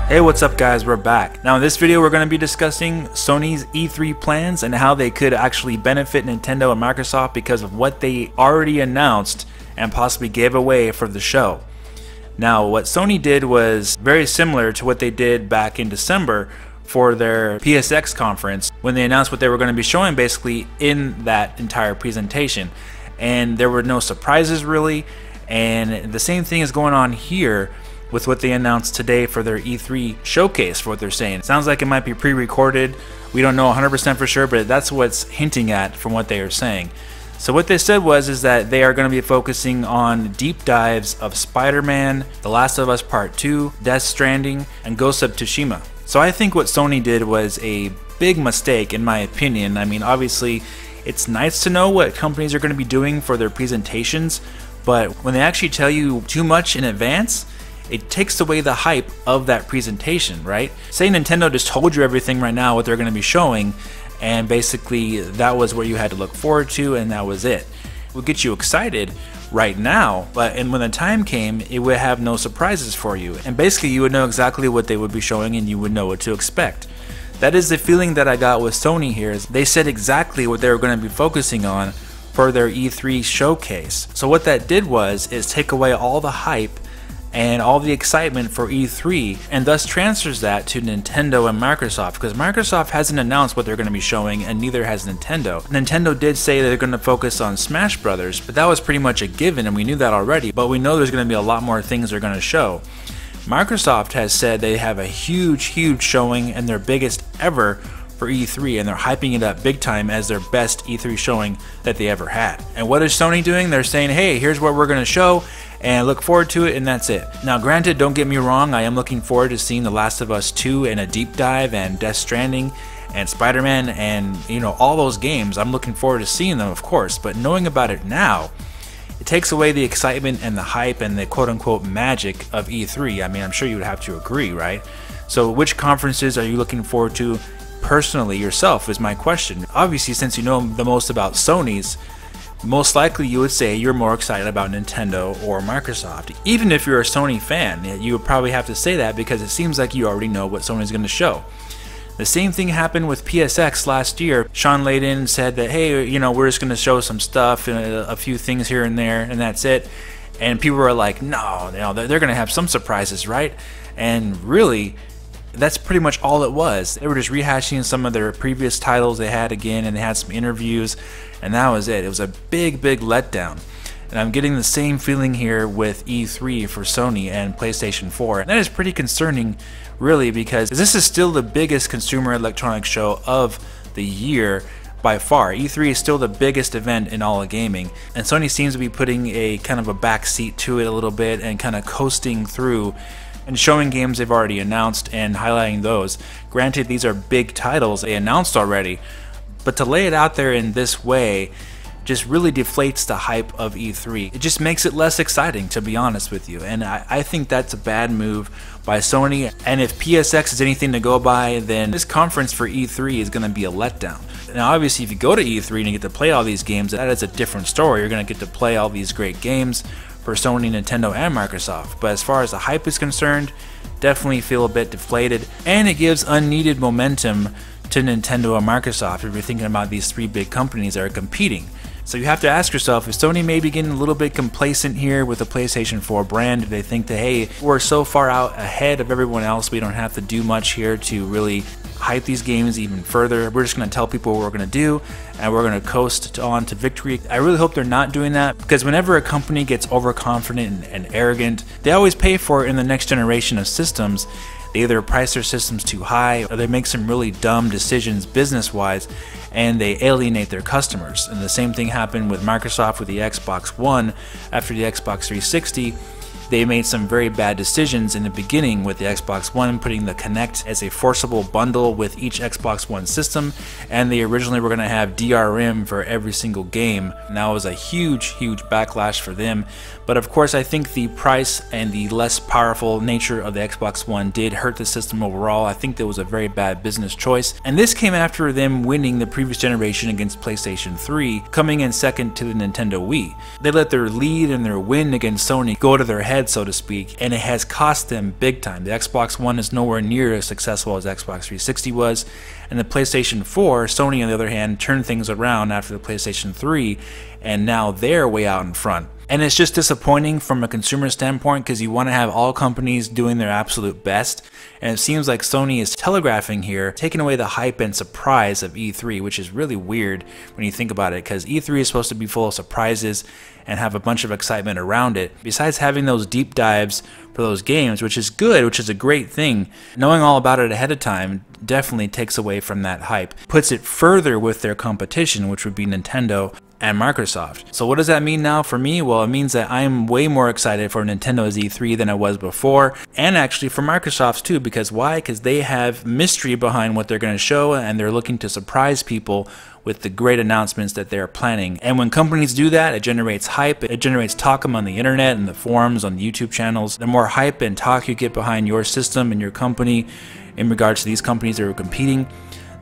Hey, what's up guys, we're back. Now in this video we're going to be discussing Sony's E3 plans and how they could actually benefit Nintendo and Microsoft because of what they already announced and possibly gave away for the show. Now what Sony did was very similar to what they did back in December for their PSX conference when they announced what they were going to be showing basically in that entire presentation. And there were no surprises really, and the same thing is going on here with what they announced today for their E3 showcase for what they're saying. It sounds like it might be pre-recorded. We don't know 100% for sure, but that's what's hinting at from what they are saying. So what they said is that they are going to be focusing on deep dives of Spider-Man, The Last of Us Part 2, Death Stranding, and Ghost of Tsushima. So I think what Sony did was a big mistake in my opinion. I mean, obviously it's nice to know what companies are going to be doing for their presentations, but when they actually tell you too much in advance, it takes away the hype of that presentation, right? Say Nintendo just told you everything right now what they're going to be showing, and basically that was what you had to look forward to, and that was it. It would get you excited right now, but when the time came, it would have no surprises for you, and basically you would know exactly what they would be showing and you would know what to expect. That is the feeling that I got with Sony here. Is they said exactly what they were going to be focusing on for their E3 showcase. So what that did is take away all the hype and all the excitement for E3, and thus transfers that to Nintendo and Microsoft, because Microsoft hasn't announced what they're going to be showing and neither has Nintendo. Nintendo did say that they're going to focus on Smash Brothers, but that was pretty much a given and we knew that already, but we know there's going to be a lot more things they're going to show. Microsoft has said they have a huge showing and their biggest ever for E3, and they're hyping it up big time as their best E3 showing that they ever had. And what is Sony doing? They're saying, hey, here's what we're going to show and look forward to it, and that's it. Now granted, don't get me wrong, I am looking forward to seeing The Last of Us 2 and a deep dive, and Death Stranding and Spider-Man, and all those games. I'm looking forward to seeing them, of course, but knowing about it now, it takes away the excitement and the hype and the quote-unquote magic of E3. I mean, I'm sure you would have to agree, right? So which conferences are you looking forward to personally yourself is my question. Obviously, since you know the most about Sony's, most likely you would say you're more excited about Nintendo or Microsoft. Even if you're a Sony fan, you would probably have to say that because it seems like you already know what Sony's going to show. The same thing happened with PSX last year. Sean Layden said that, hey, we're just going to show some stuff and a few things here and there, and that's it. And people were like, no, they're going to have some surprises, right? And really, that's pretty much all it was. They were just rehashing some of their previous titles they had again, and they had some interviews, and that was it. It was a big letdown. And I'm getting the same feeling here with E3 for Sony and PlayStation 4. And that is pretty concerning, really, because this is still the biggest consumer electronics show of the year by far. E3 is still the biggest event in all of gaming, and Sony seems to be putting a kind of a back seat to it a little bit and kind of coasting through and showing games they've already announced and highlighting those. Granted, these are big titles they announced already, but to lay it out there in this way just really deflates the hype of E3. It just makes it less exciting, to be honest with you, and I think that's a bad move by Sony. And if PSX is anything to go by, then this conference for E3 is going to be a letdown. Now obviously if you go to E3 and you get to play all these games, that is a different story. You're going to get to play all these great games for Sony, Nintendo, and Microsoft. But as far as the hype is concerned, definitely feel a bit deflated, and it gives unneeded momentum to Nintendo and Microsoft if you're thinking about these three big companies that are competing. So you have to ask yourself, is Sony maybe getting a little bit complacent here with the PlayStation 4 brand? If they think that, hey, we're so far out ahead of everyone else, we don't have to do much here to really hype these games even further. We're just going to tell people what we're going to do, and we're going to coast on to victory. I really hope they're not doing that, because whenever a company gets overconfident and arrogant, they always pay for it in the next generation of systems. They either price their systems too high, or they make some really dumb decisions business-wise, and they alienate their customers. And the same thing happened with Microsoft with the Xbox One. After the Xbox 360, they made some very bad decisions in the beginning with the Xbox One, putting the Kinect as a forcible bundle with each Xbox One system, and they originally were going to have DRM for every single game. And that was a huge backlash for them. But of course, I think the price and the less powerful nature of the Xbox One did hurt the system overall. I think that was a very bad business choice. And this came after them winning the previous generation against PlayStation 3, coming in second to the Nintendo Wii. They let their lead and their win against Sony go to their head ahead, so to speak, and it has cost them big time. The Xbox One is nowhere near as successful as Xbox 360 was, and the PlayStation 4, Sony on the other hand, turned things around after the PlayStation 3, and now they're way out in front. And it's just disappointing from a consumer standpoint because you want to have all companies doing their absolute best, and it seems like Sony is telegraphing here, taking away the hype and surprise of E3, which is really weird when you think about it, because E3 is supposed to be full of surprises and have a bunch of excitement around it. Besides having those deep dives for those games, which is good, which is a great thing, knowing all about it ahead of time definitely takes away from that hype, puts it further with their competition, which would be Nintendo and Microsoft. So what does that mean now for me? Well, it means that I'm way more excited for Nintendo's E3 than I was before, and actually for Microsoft's too, because why? Because they have mystery behind what they're going to show, and they're looking to surprise people with the great announcements that they're planning. And when companies do that, it generates hype, it generates talk on the internet and the forums, on YouTube channels. The more hype and talk you get behind your system and your company in regards to these companies that are competing,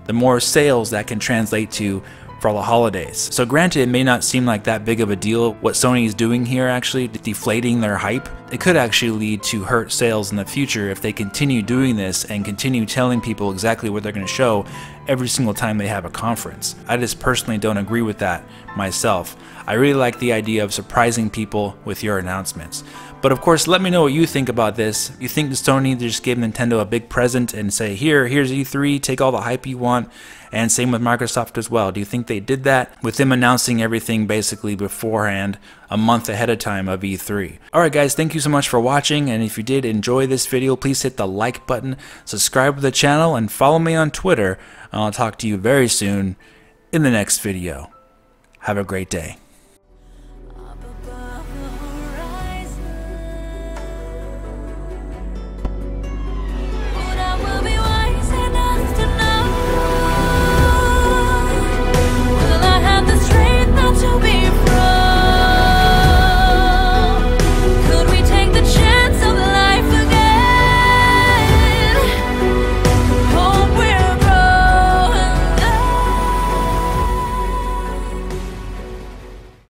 the more sales that can translate to for the holidays. So granted, it may not seem like that big of a deal what Sony is doing here, actually deflating their hype. It could actually lead to hurt sales in the future if they continue doing this and continue telling people exactly what they're going to show every single time they have a conference. I just personally don't agree with that myself. I really like the idea of surprising people with your announcements. But of course, let me know what you think about this. You think that Sony just gave Nintendo a big present and say, here's E3, take all the hype you want, and same with Microsoft as well. Do you think they did that with them announcing everything basically beforehand, a month ahead of time of E3? Alright guys, thank you so much for watching, and if you did enjoy this video, please hit the like button, subscribe to the channel, and follow me on Twitter. I'll talk to you very soon in the next video. Have a great day.